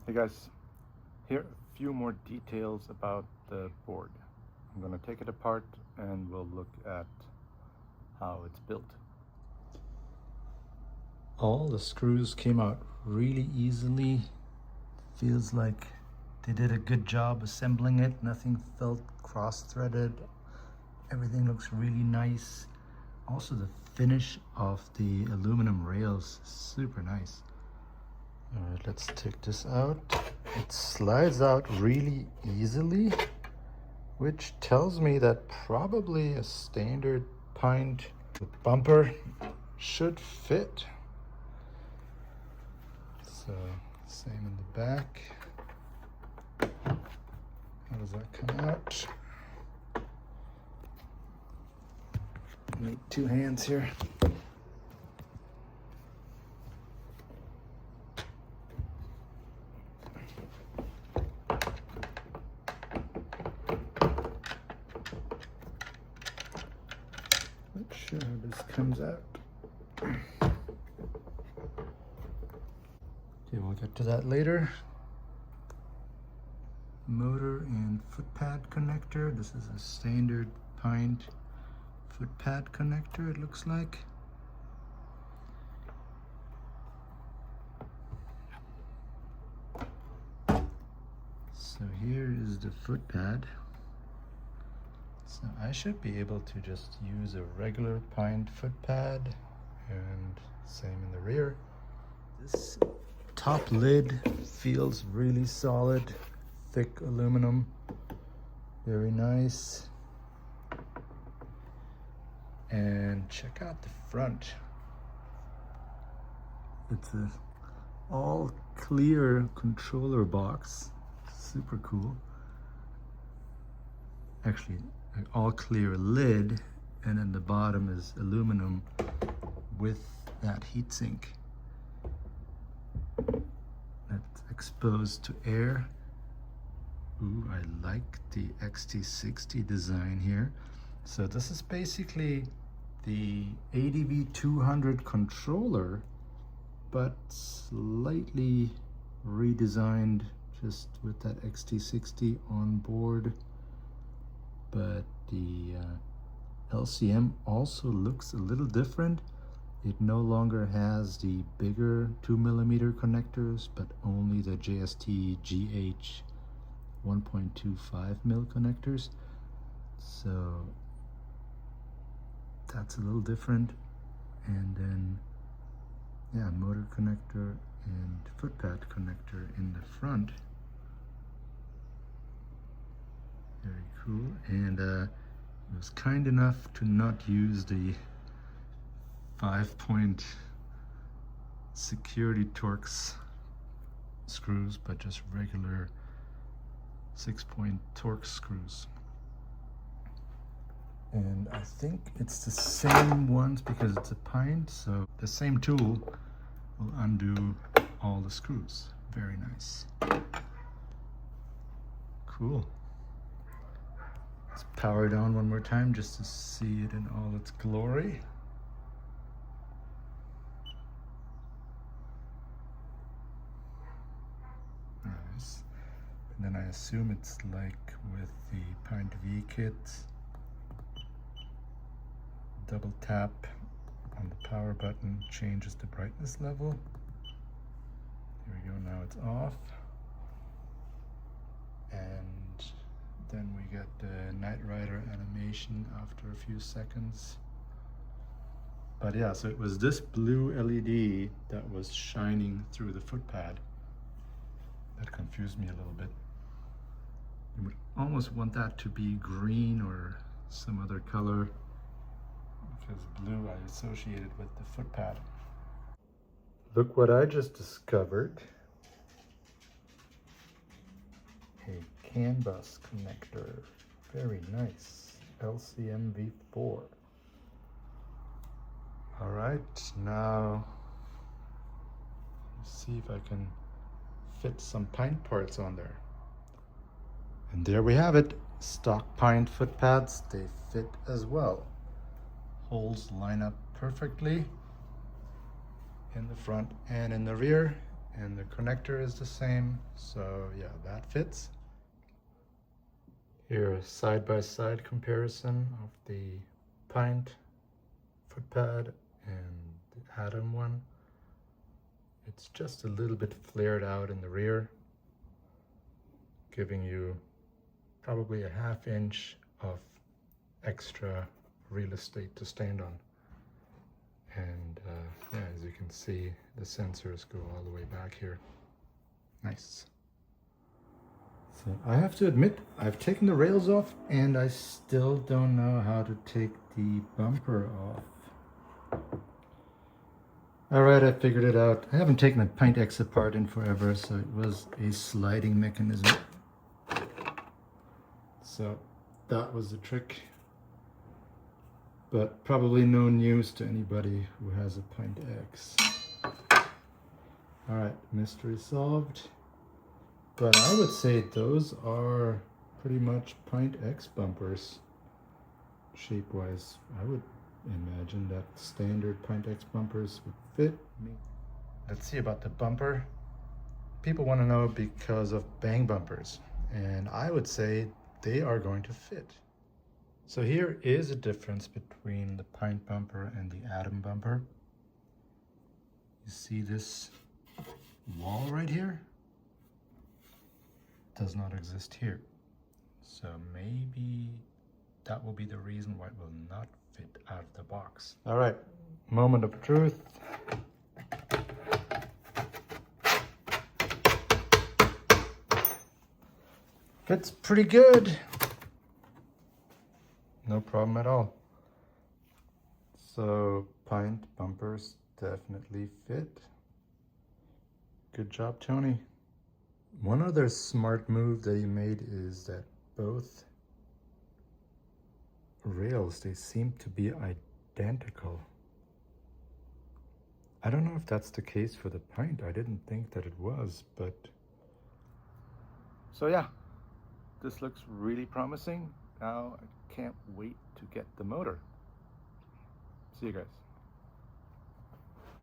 Hey guys, here are a few more details about the board. I'm going to take it apart and we'll look at how it's built. All the screws came out really easily. Feels like they did a good job assembling it. Nothing felt cross-threaded. Everything looks really nice. Also the finish of the aluminum rails, super nice. All right, let's take this out. It slides out really easily, which tells me that probably a standard Pint bumper should fit. So, same in the back. How does that come out? Need two hands here. Not sure how this comes out. Okay, we'll get to that later. Motor and foot pad connector. This is a standard Pint foot pad connector, it looks like. So here is the foot pad. So I should be able to just use a regular Pint foot pad, and same in the rear. This top lid feels really solid, thick aluminum, very nice. And check out the front. It's a all clear controller box, super cool. Actually, an all clear lid, and then the bottom is aluminum with that heatsink that's exposed to air. Ooh, I like the XT60 design here. So this is basically the ADV 200 controller, but slightly redesigned, just with that XT60 on board. But the LCM also looks a little different. It no longer has the bigger 2mm connectors, but only the JST GH 1.25mm connectors. So that's a little different. And then, yeah, motor connector and foot pad connector in the front. Very cool. And it was kind enough to not use the 5-point security Torx screws, but just regular 6-point Torx screws. And I think it's the same ones because it's a Pint, so the same tool will undo all the screws. Very nice. Cool. Let's power it on one more time just to see it in all its glory. Nice. And then I assume it's like with the Pint V kit. Double tap on the power button changes the brightness level. Here we go, now it's off. And then we get the Knight Rider animation after a few seconds. But yeah, so it was this blue LED that was shining through the foot pad that confused me a little bit. You would almost want that to be green or some other color, because blue I associated with the foot pad. Look what I just discovered. A CAN bus connector. Very nice. LCM V4. All right, now let's see if I can fit some Pint parts on there. And there we have it. Stock Pint foot pads, they fit as well. Holes line up perfectly in the front and in the rear, and the connector is the same, so yeah, that fits. Here, a side-by-side comparison of the Pint foot pad and the Atom one. It's just a little bit flared out in the rear, giving you probably a ½ inch of extra real estate to stand on. And yeah, as you can see, the sensors go all the way back here. Nice. So I have to admit, I've taken the rails off and I still don't know how to take the bumper off. All right, I figured it out. I haven't taken a Pint X apart in forever, so it was a sliding mechanism. So that was the trick. But probably no news to anybody who has a Pint X. All right, mystery solved. But I would say those are pretty much Pint X bumpers, shape-wise. I would imagine that standard Pint X bumpers would fit me. Let's see about the bumper. People want to know because of bang bumpers, and I would say they are going to fit. So here is a difference between the Pint bumper and the Atom bumper. You see this wall right here? Does not exist here. So maybe that will be the reason why it will not fit out of the box. All right, moment of truth. Fits pretty good. No problem at all. So Pint bumpers definitely fit. Good job, Tony. One other smart move that he made is that both rails, they seem to be identical. I don't know if that's the case for the Pint. I didn't think that it was, but... So yeah, this looks really promising. Now I can't wait to get the motor. See you guys.